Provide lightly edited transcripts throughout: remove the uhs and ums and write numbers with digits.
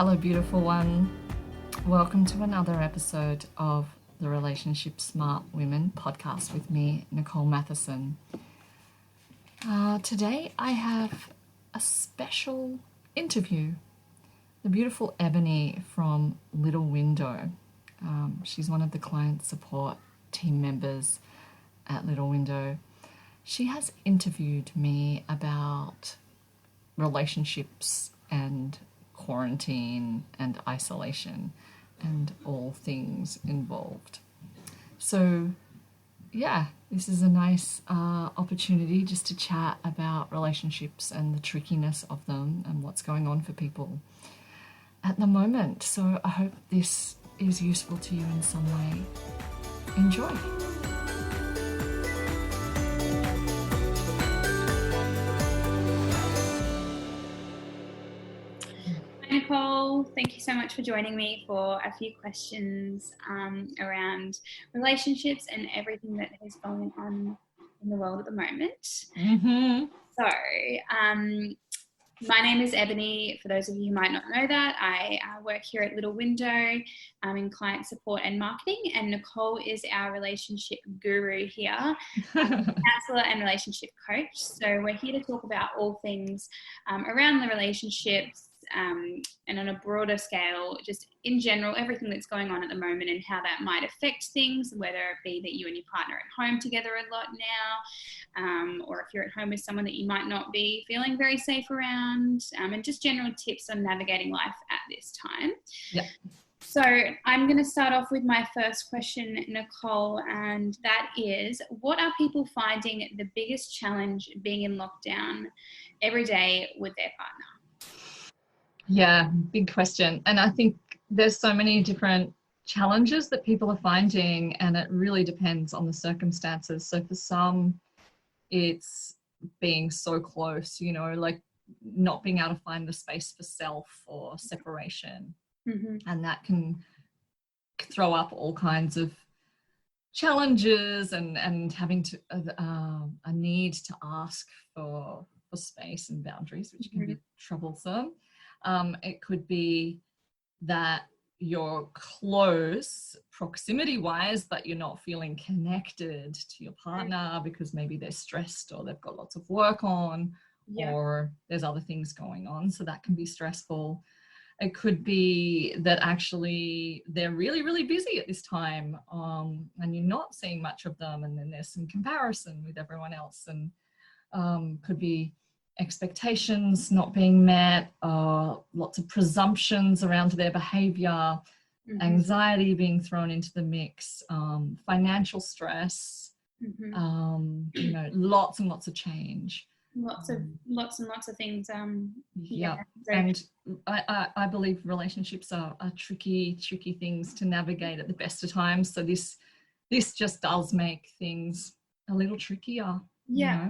Hello, beautiful one. Welcome to another episode of the Relationship Smart Women podcast with me, Nicole Matheson. Today I have a special interview. The beautiful Ebony from Little Window. She's one of the client support team members at Little Window. She has interviewed me about relationships and quarantine and isolation and all things involved. So yeah, this is a nice opportunity just to chat about relationships and the trickiness of them and what's going on for people at the moment. So I hope this is useful to you in some way. Enjoy. Nicole, thank you so much for joining me for a few questions around relationships and everything that is going on in the world at the moment. So, my name is Ebony. For those of you who might not know that, I work here at Little Window in client support and marketing, and Nicole is our relationship guru here, counselor and relationship coach. So we're here to talk about all things around the relationships, and on a broader scale, just in general, everything that's going on at the moment and how that might affect things, whether it be that you and your partner are at home together a lot now, or if you're at home with someone that you might not be feeling very safe around, and just general tips on navigating life at this time. Yeah. So I'm going to start off with my first question, Nicole, and that is, what are people finding the biggest challenge being in lockdown every day with their partner? Yeah, big question. And I think there's so many different challenges that people are finding, and it really depends on the circumstances. So for some, it's being so close, like not being able to find the space for self or separation. And that can throw up all kinds of challenges and having to a need to ask for space and boundaries, which can be troublesome. It could be that you're close proximity-wise, but you're not feeling connected to your partner because maybe they're stressed or they've got lots of work on, or there's other things going on. So that can be stressful. It could be that actually they're really, really busy at this time, and you're not seeing much of them, and then there's some comparison with everyone else, and could be expectations not being met, lots of presumptions around their behavior, anxiety being thrown into the mix, financial stress, lots and lots of change. Lots and lots of things. And I believe relationships are tricky things to navigate at the best of times. So this just does make things a little trickier. Yeah.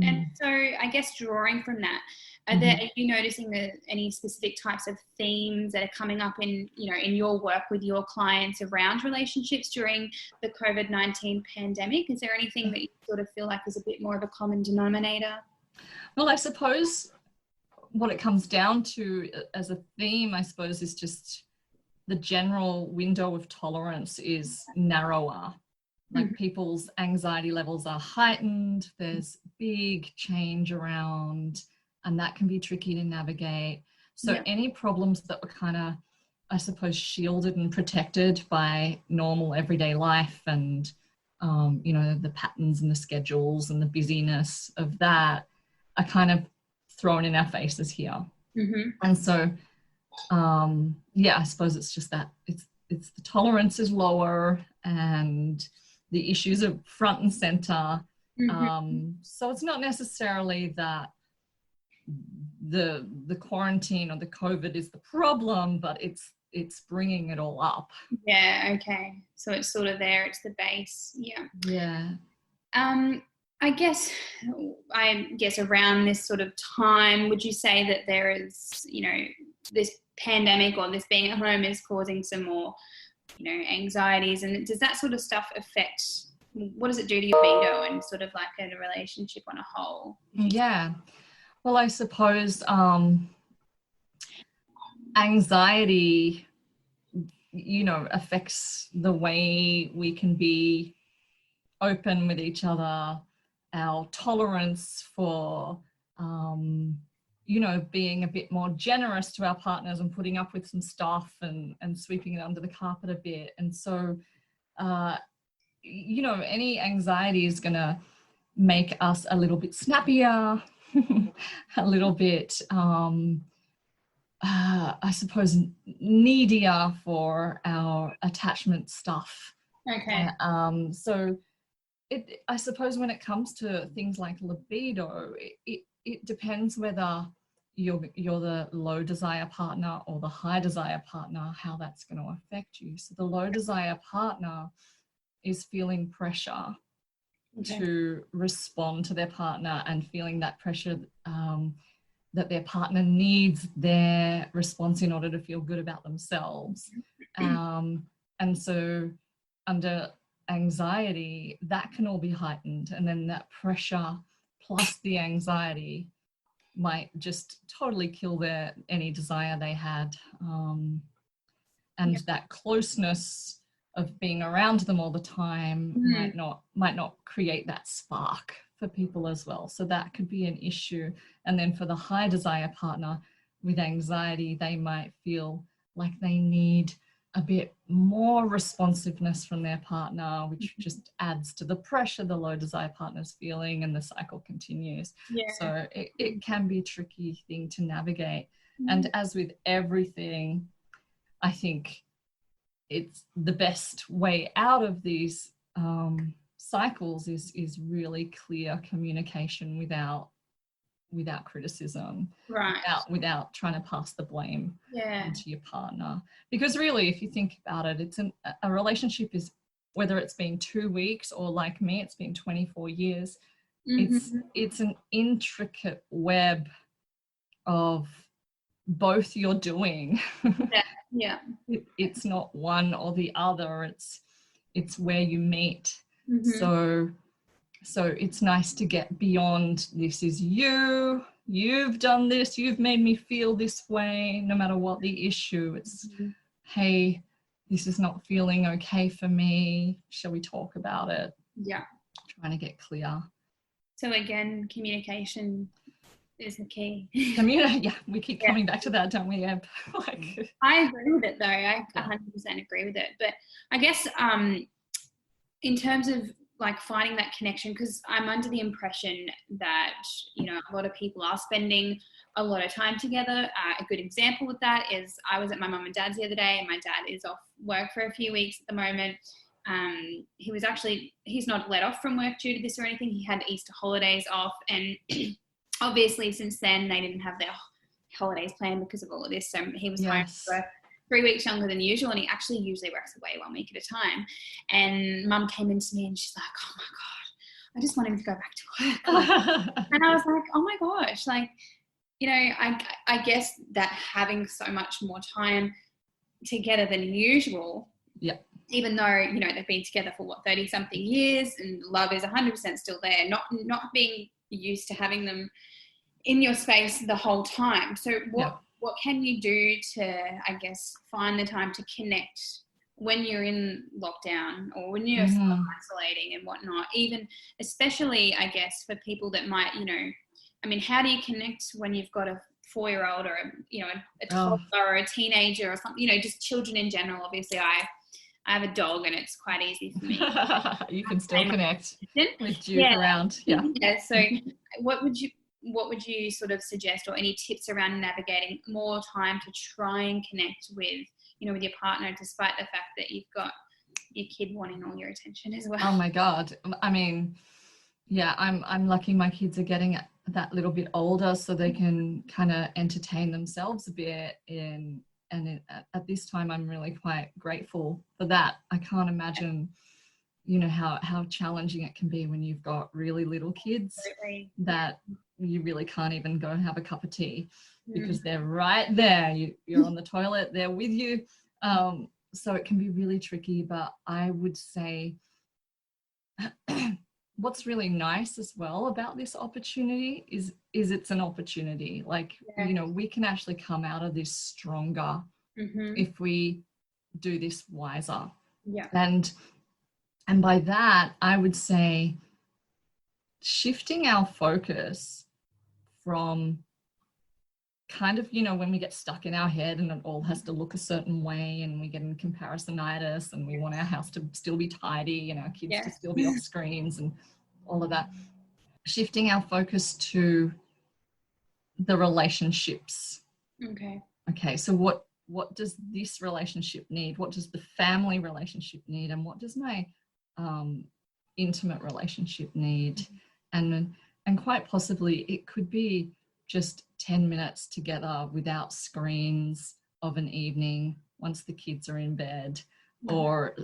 And so I guess drawing from that, are you noticing any specific types of themes that are coming up in your work with your clients around relationships during the COVID-19 pandemic? Is there anything that you sort of feel like is a bit more of a common denominator? Well, I suppose what it comes down to as a theme, I suppose, is just the general window of tolerance is narrower. Like people's anxiety levels are heightened, there's big change around, and that can be tricky to navigate. So any problems that were kind of, I suppose, shielded and protected by normal everyday life and, the patterns and the schedules and the busyness of that are kind of thrown in our faces here. And so, I suppose it's just that it's the tolerance is lower and the issues are front and center. So it's not necessarily that the quarantine or the COVID is the problem, but it's bringing it all up. Yeah. Okay. So it's sort of there. It's the base. Yeah. Yeah. I guess around this sort of time, would you say that there is, this pandemic or this being at home is causing some more anxieties, and does that sort of stuff affect, what does it do to your libido and sort of like a relationship on a whole? Yeah. Well, I suppose anxiety, affects the way we can be open with each other, our tolerance for, being a bit more generous to our partners and putting up with some stuff and sweeping it under the carpet a bit. And so, any anxiety is going to make us a little bit snappier, a little bit, I suppose, needier for our attachment stuff. Okay. So I suppose when it comes to things like libido, it depends whether you're the low desire partner or the high desire partner, how that's going to affect you. So the low desire partner is feeling pressure to respond to their partner and feeling that pressure that their partner needs their response in order to feel good about themselves. And so under anxiety, that can all be heightened. And then that pressure plus the anxiety might just totally kill any desire they had. And that closeness of being around them all the time might not create that spark for people as well. So that could be an issue. And then for the high desire partner with anxiety, they might feel like they need a bit more responsiveness from their partner, which just adds to the pressure the low desire partner's feeling, and the cycle continues. So it can be a tricky thing to navigate. And as with everything, I think it's the best way out of these cycles is really clear communication without criticism, without trying to pass the blame onto your partner. Because really, if you think about it, it's a relationship is, whether it's been 2 weeks or like me, it's been 24 years. It's an intricate web of both you're doing. It's not one or the other. It's where you meet. So it's nice to get beyond, this is you've done this, you've made me feel this way, no matter what the issue. It's, hey, this is not feeling okay for me. Shall we talk about it? Trying to get clear. So again, communication is the key. We keep coming back to that, don't we, Eb? I agree with it though. I 100% agree with it. But I guess in terms of like finding that connection, because I'm under the impression that, a lot of people are spending a lot of time together. A good example with that is I was at my mum and dad's the other day, and my dad is off work for a few weeks at the moment. He's not let off from work due to this or anything. He had Easter holidays off, and obviously since then they didn't have their holidays planned because of all of this. So he was home for 3 weeks younger than usual, and he actually usually works away 1 week at a time. And mum came into me and she's like, oh my God, I just want him to go back to work. And I was like, oh my gosh, I guess that having so much more time together than usual, even though, they've been together for 30 something years, and love is 100% still there, not being used to having them in your space the whole time. So what can you do to, I guess, find the time to connect when you're in lockdown or when you're self-isolating and whatnot, even especially, I guess, for people that might, how do you connect when you've got a 4-year-old or a toddler or a teenager or something, just children in general? Obviously I have a dog and it's quite easy for me. You can still connect with Duke around. So what would you sort of suggest, or any tips around navigating more time to try and connect with, with your partner, despite the fact that you've got your kid wanting all your attention as well? Oh my God. I mean, I'm lucky my kids are getting that little bit older so they can kind of entertain themselves a bit. At this time, I'm really quite grateful for that. I can't imagine, how challenging it can be when you've got really little kids that you really can't even go and have a cup of tea because they're right there. You're on the toilet, they're with you. So it can be really tricky, but I would say what's really nice as well about this opportunity is it's an opportunity. Like, you know, we can actually come out of this stronger if we do this wiser. Yeah. And by that, I would say shifting our focus from kind of, you know, when we get stuck in our head and it all has to look a certain way and we get in comparisonitis and we want our house to still be tidy and our kids to still be off screens and all of that, shifting our focus to the relationships. Okay, so what does this relationship need? What does the family relationship need? And what does my intimate relationship need? And quite possibly it could be just 10 minutes together without screens of an evening once the kids are in bed, or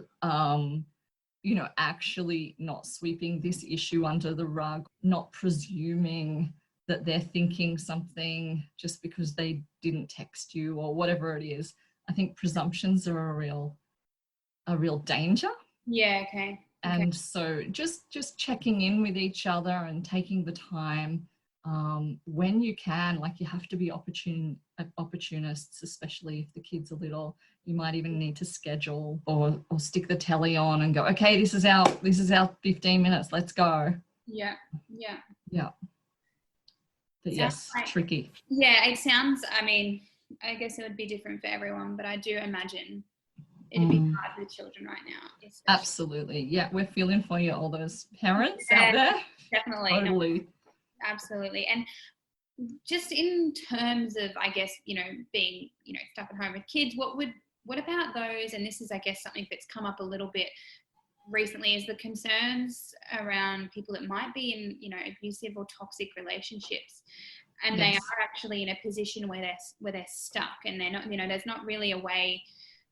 you know, actually not sweeping this issue under the rug, not presuming that they're thinking something just because they didn't text you or whatever it is. I think presumptions are a real danger. Yeah, okay. And so just checking in with each other and taking the time when you can. Like, you have to be opportunists, especially if the kids are little. You might even need to schedule or stick the telly on and go, okay, this is our 15 minutes, let's go. Yeah. But yes, tricky. Yeah, it sounds, I mean, I guess it would be different for everyone, but I do imagine it'd be hard with children right now. Especially. Absolutely. Yeah, we're feeling for you, all those parents out there. Definitely. Totally. Absolutely. And just in terms of, I guess, you know, being, you know, stuck at home with kids, what about those, and this is, I guess, something that's come up a little bit recently, is the concerns around people that might be in, you know, abusive or toxic relationships, and they are actually in a position where they're stuck, and they're not, you know, there's not really a way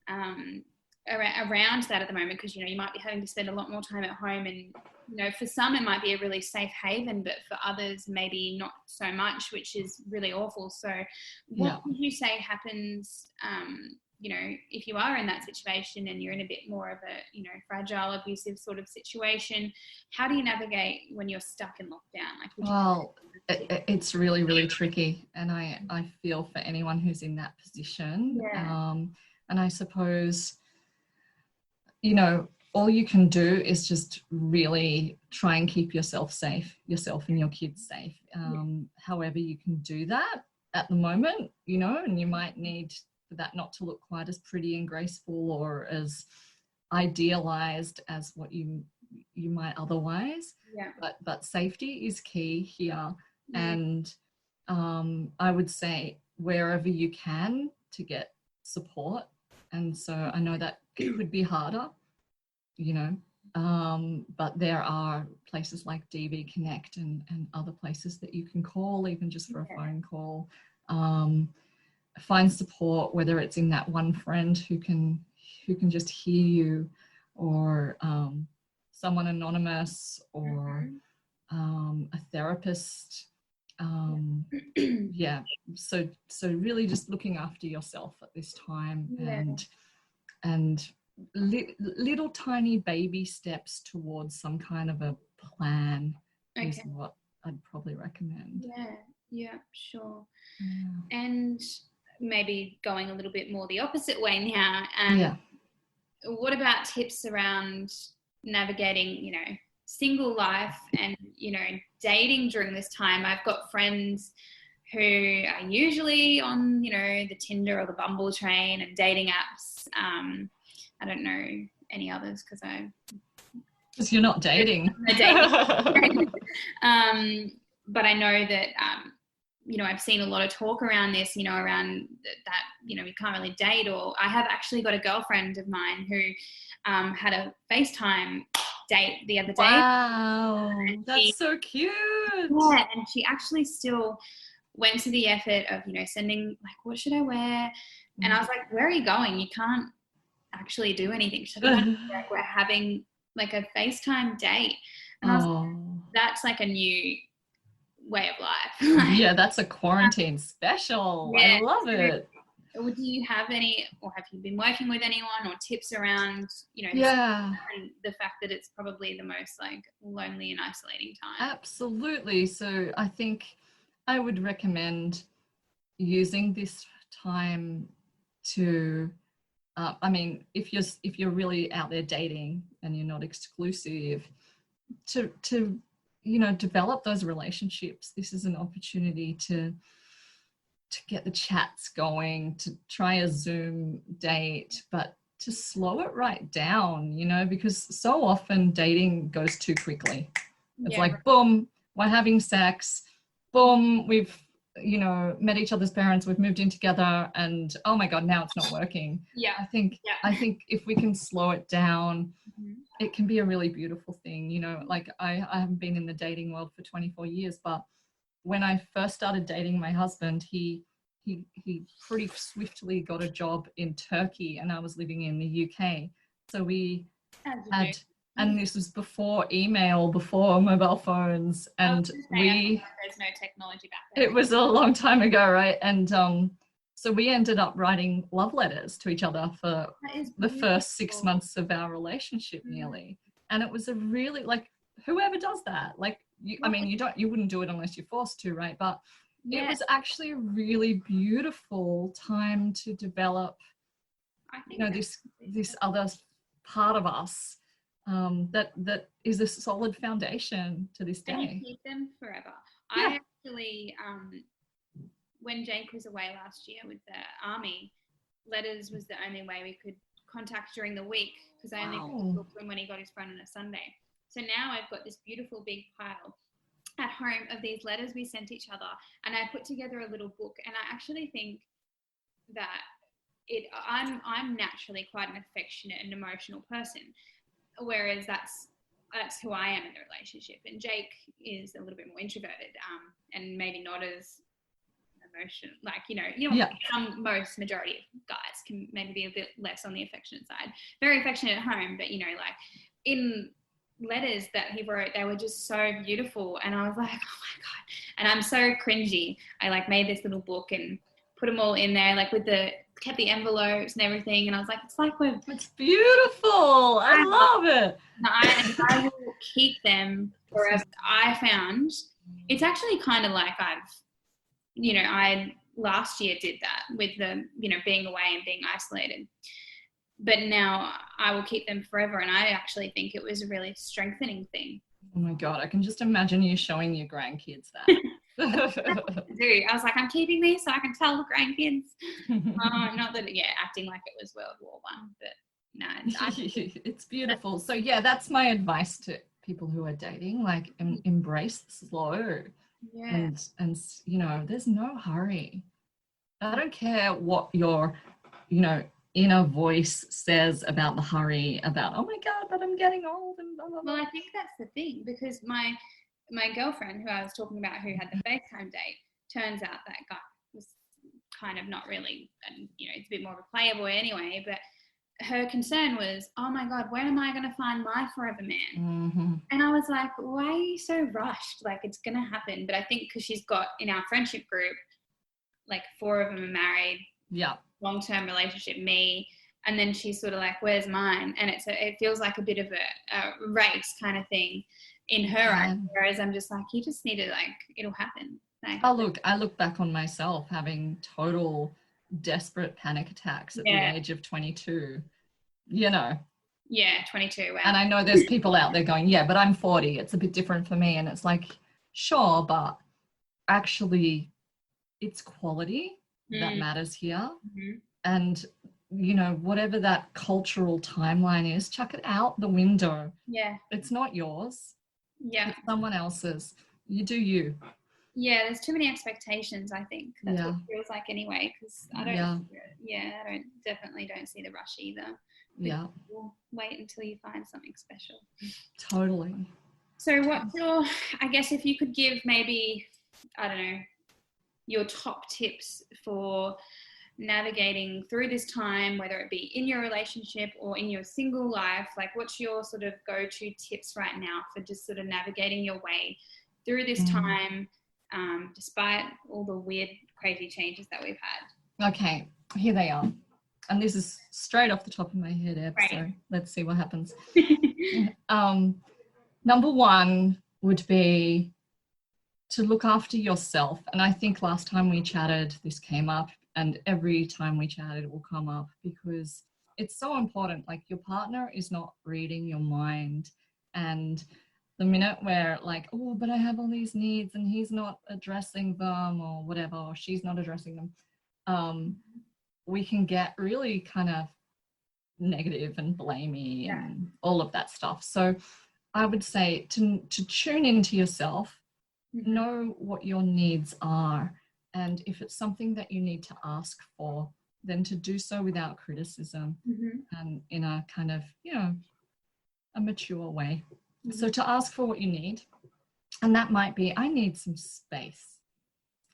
around that at the moment, because, you know, you might be having to spend a lot more time at home, and, you know, for some it might be a really safe haven, but for others maybe not so much, which is really awful. So what would you say happens, you know, if you are in that situation and you're in a bit more of a, you know, fragile, abusive sort of situation? How do you navigate when you're stuck in lockdown? Like, well, it's really, really tricky, and I feel for anyone who's in that position. And I suppose, you know, all you can do is just really try and keep yourself and your kids safe. However you can do that at the moment, you know, and you might need for that not to look quite as pretty and graceful or as idealized as what you might otherwise. But safety is key here. And I would say wherever you can to get support. And so I know that it could be harder, you know, but there are places like DV Connect and other places that you can call, even just for a phone call. Find support, whether it's in that one friend who can just hear you, or someone anonymous, or a therapist. So really just looking after yourself at this time, and little tiny baby steps towards some kind of a plan is what I'd probably recommend. Sure. And maybe going a little bit more the opposite way now, what about tips around navigating, you know, single life and, you know, dating during this time? I've got friends who are usually on, you know, the Tinder or the Bumble train and dating apps. I don't know any others because you're not dating. But I know that, you know, I've seen a lot of talk around this, you know, around that, you know, you can't really date. Or I have actually got a girlfriend of mine who had a FaceTime date the other day. Wow, that's so cute. Yeah, and she actually still went to the effort of, you know, sending, like, what should I wear? And I was like, where are you going? You can't actually do anything. She's like, we're having like a FaceTime date. And I was like, that's like a new way of life. Yeah, that's a quarantine special. I love it. do you have any, or have you been working with anyone, or tips around, Yeah, and the fact that it's probably the most like lonely and isolating time? absolutely. So I think I would recommend using this time to I mean, if you're really out there dating and you're not exclusive, to develop those relationships. This is an opportunity to get the chats going, to try a Zoom date, but to slow it right down, because so often dating goes too quickly. It's like, boom, we're having sex, boom, we've met each other's parents, we've moved in together, and oh my god, now it's not working. I think if we can slow it down, it can be a really beautiful thing. Like I haven't been in the dating world for 24 years, but when I first started dating my husband, he pretty swiftly got a job in Turkey, and I was living in the UK. So we had, and this was before email, before mobile phones, and there's no technology back then. It was a long time ago, right? And so we ended up writing love letters to each other for the first 6 months of our relationship, nearly. And it was a really, like, whoever does that, like, you wouldn't do it unless you're forced to, right? But it was actually a really beautiful time to develop, this other part of us that is a solid foundation to this day. And you keep them forever. I actually, when Jake was away last year with the army, letters was the only way we could contact during the week, because I only could talk to him when he got his phone on a Sunday. So now I've got this beautiful big pile at home of these letters we sent each other, and I put together a little book. And I actually think that I'm naturally quite an affectionate and emotional person, whereas that's who I am in the relationship. And Jake is a little bit more introverted, and maybe not as emotional. Like, some majority of guys can maybe be a bit less on the affectionate side. Very affectionate at home, but like in letters that he wrote, they were just so beautiful. And I was like, oh my God. And I'm so cringy. I like made this little book and put them all in there, like kept the envelopes and everything. And I was like, it's beautiful. I love it. I will keep them forever. I found it's actually kind of like I last year did that with the, being away and being isolated. But now I will keep them forever. And I actually think it was a really strengthening thing. Oh my God, I can just imagine you showing your grandkids that. I was like, I'm keeping these so I can tell the grandkids. Not that, acting like it was World War I, but no. It's beautiful. So yeah, that's my advice to people who are dating, like embrace the slow. Yeah. And there's no hurry. I don't care what your, inner voice says about the hurry, about, oh my God, but I'm getting old and blah, blah, blah. Well, I think that's the thing, because my girlfriend who I was talking about, who had the FaceTime date, turns out that guy was kind of not really, and it's a bit more of a playboy anyway, but her concern was, oh my God, when am I going to find my forever man? Mm-hmm. And I was like, why are you so rushed? Like, it's going to happen. But I think because she's got, in our friendship group, like 4 of them are married. Yeah. Long-term relationship, me. And then she's sort of like, where's mine? And it feels like a bit of a race kind of thing in her eyes. Whereas I'm just like, you just need to, like, it'll happen. Like, I look back on myself having total desperate panic attacks at the age of 22, Yeah, 22. Wow. And I know there's people out there going, yeah, but I'm 40. It's a bit different for me. And it's like, sure, but actually it's quality that matters here. Mm-hmm. And, whatever that cultural timeline is, chuck it out the window. Yeah. It's not yours. Yeah. It's someone else's. You do you. Yeah, there's too many expectations, I think. That's what it feels like anyway, because I definitely don't see the rush either. Yeah. We'll wait until you find something special. Totally. So what's I guess if you could give maybe, I don't know, your top tips for navigating through this time, whether it be in your relationship or in your single life, like what's your sort of go-to tips right now for just sort of navigating your way through this time, despite all the weird, crazy changes that we've had? Okay, here they are. And this is straight off the top of my head, Eb, Right. so let's see what happens. Number one would be to look after yourself. And I think last time we chatted, this came up, and every time we chat, it will come up because it's so important. Like, your partner is not reading your mind. And the minute where like, oh, but I have all these needs and he's not addressing them or whatever, or she's not addressing them, we can get really kind of negative and blamey and all of that stuff. So I would say to tune into yourself, know what your needs are, and if it's something that you need to ask for, then to do so without criticism and in a kind of, a mature way. So to ask for what you need, and that might be, I need some space.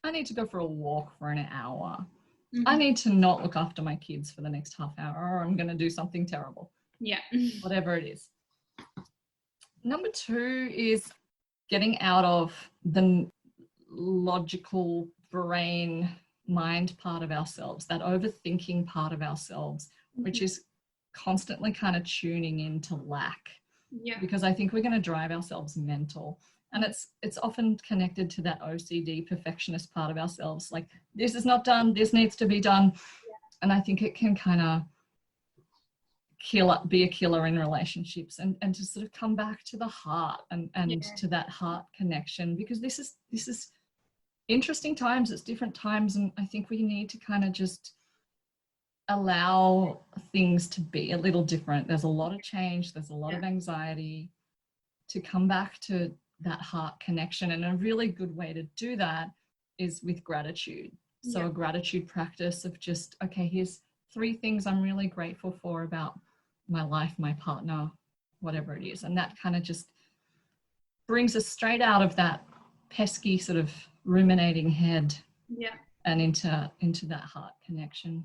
I need to go for a walk for an hour. I need to not look after my kids for the next half hour, or I'm going to do something terrible. Yeah. Whatever it is. Number two is getting out of the logical brain mind part of ourselves, that overthinking part of ourselves, which is constantly kind of tuning into lack. Yeah. Because I think we're going to drive ourselves mental. And it's often connected to that OCD perfectionist part of ourselves. Like, this is not done, this needs to be done. Yeah. And I think it can kind of be a killer in relationships, and to sort of come back to the heart and to that heart connection, because this is interesting times, it's different times, and I think we need to kind of just allow things to be a little different. There's a lot of change, there's a lot of anxiety. To come back to that heart connection, and a really good way to do that is with gratitude. So a gratitude practice of just, okay, here's 3 things I'm really grateful for about my life, my partner, whatever it is. And that kind of just brings us straight out of that pesky sort of ruminating head and into that heart connection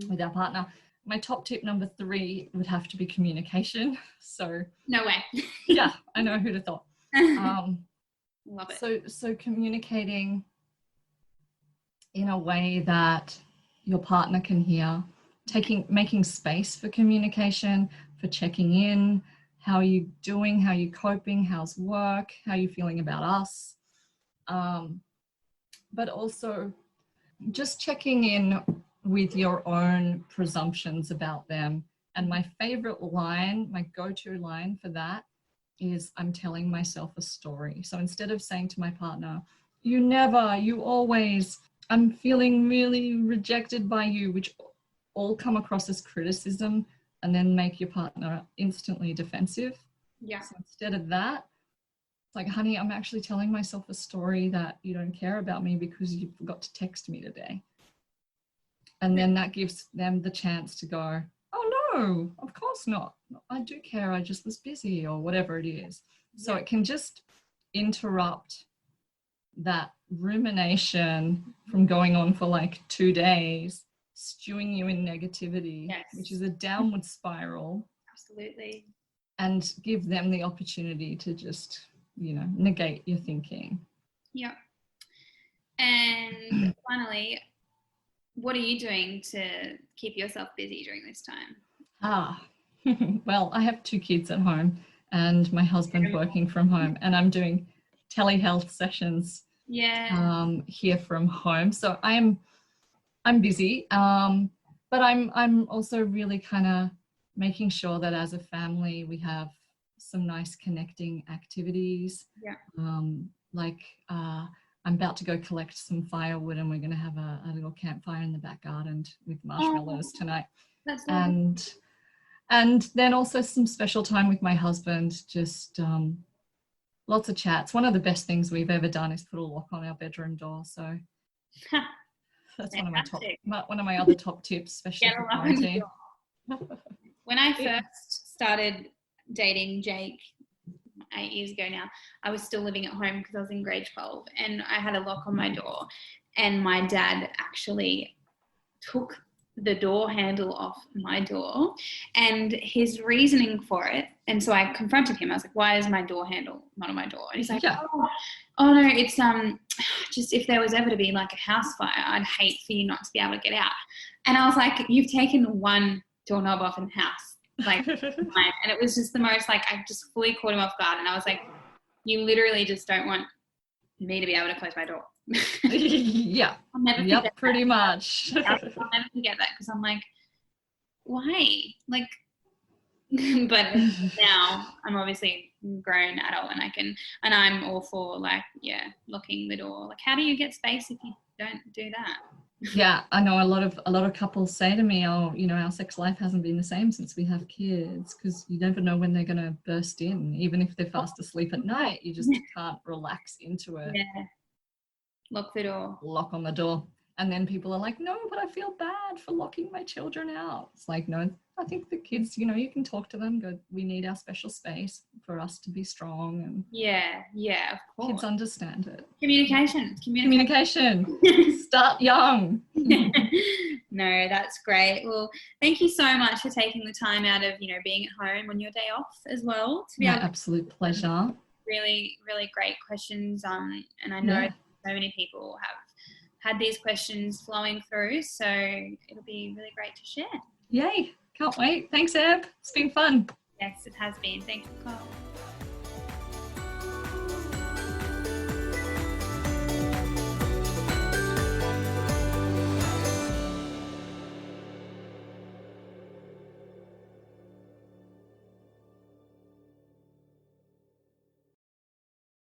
with our partner. My top tip number 3 would have to be communication. So no way. Yeah, I know, who'd have thought. Love it. So communicating in a way that your partner can hear, making space for communication, for checking in. How are you doing? How are you coping? How's work? How are you feeling about us? But also just checking in with your own presumptions about them. And my favorite line, my go-to line for that is, I'm telling myself a story. So instead of saying to my partner, you never, you always, I'm feeling really rejected by you, which all come across as criticism and then make your partner instantly defensive. Yeah. So instead of that, it's like, honey, I'm actually telling myself a story that you don't care about me because you forgot to text me today. And then that gives them the chance to go, oh no, of course not. I do care, I just was busy, or whatever it is. So it can just interrupt that rumination from going on for like 2 days, stewing you in negativity, which is a downward spiral. Absolutely. And give them the opportunity to just, negate your thinking. Yeah. And finally, what are you doing to keep yourself busy during this time? Well, I have 2 kids at home and my husband working from home, and I'm doing telehealth sessions here from home. So I'm busy, but I'm also really kind of making sure that as a family we have some nice connecting activities. I'm about to go collect some firewood, and we're going to have a little campfire in the back garden with marshmallows tonight. That's and then also some special time with my husband, just lots of chats. One of the best things we've ever done is put a lock on our bedroom door. So that's one of my other top tips, especially for quarantine. When I first started dating Jake 8 years ago now, I was still living at home because I was in grade 12, and I had a lock on my door, and my dad actually took the door handle off my door, and his reasoning for it. And so I confronted him. I was like, why is my door handle not on my door? And he's like, oh no, it's just if there was ever to be like a house fire, I'd hate for you not to be able to get out. And I was like, you've taken one doorknob off in the house, like, and it was just the most, like, I just fully caught him off guard. And I was like, you literally just don't want me to be able to close my door. Yeah. I'll never forget pretty that. much. I'll never forget that, because I'm like, why? Like, but now I'm obviously a grown adult, and I'm all for, like, locking the door. Like, how do you get space if you don't do that? Yeah, I know a lot of couples say to me, oh, you know, our sex life hasn't been the same since we have kids, because you never know when they're going to burst in. Even if they're fast asleep at night, you just can't relax into it. Yeah. Lock the door. Lock on the door. And then people are like, no, but I feel bad for locking my children out. It's like, no, I think the kids, you know, you can talk to them, go, we need our special space for us to be strong. And yeah, of course. Kids understand it. Communication. Start young. No, that's great. Well, thank you so much for taking the time out of, you know, being at home on your day off as well. To be My absolute pleasure. Really, really great questions. And I know so many people have had these questions flowing through, so it'll be really great to share. Yay, can't wait. Thanks, Eb. It's been fun. Yes, it has been. Thank you, Nicole.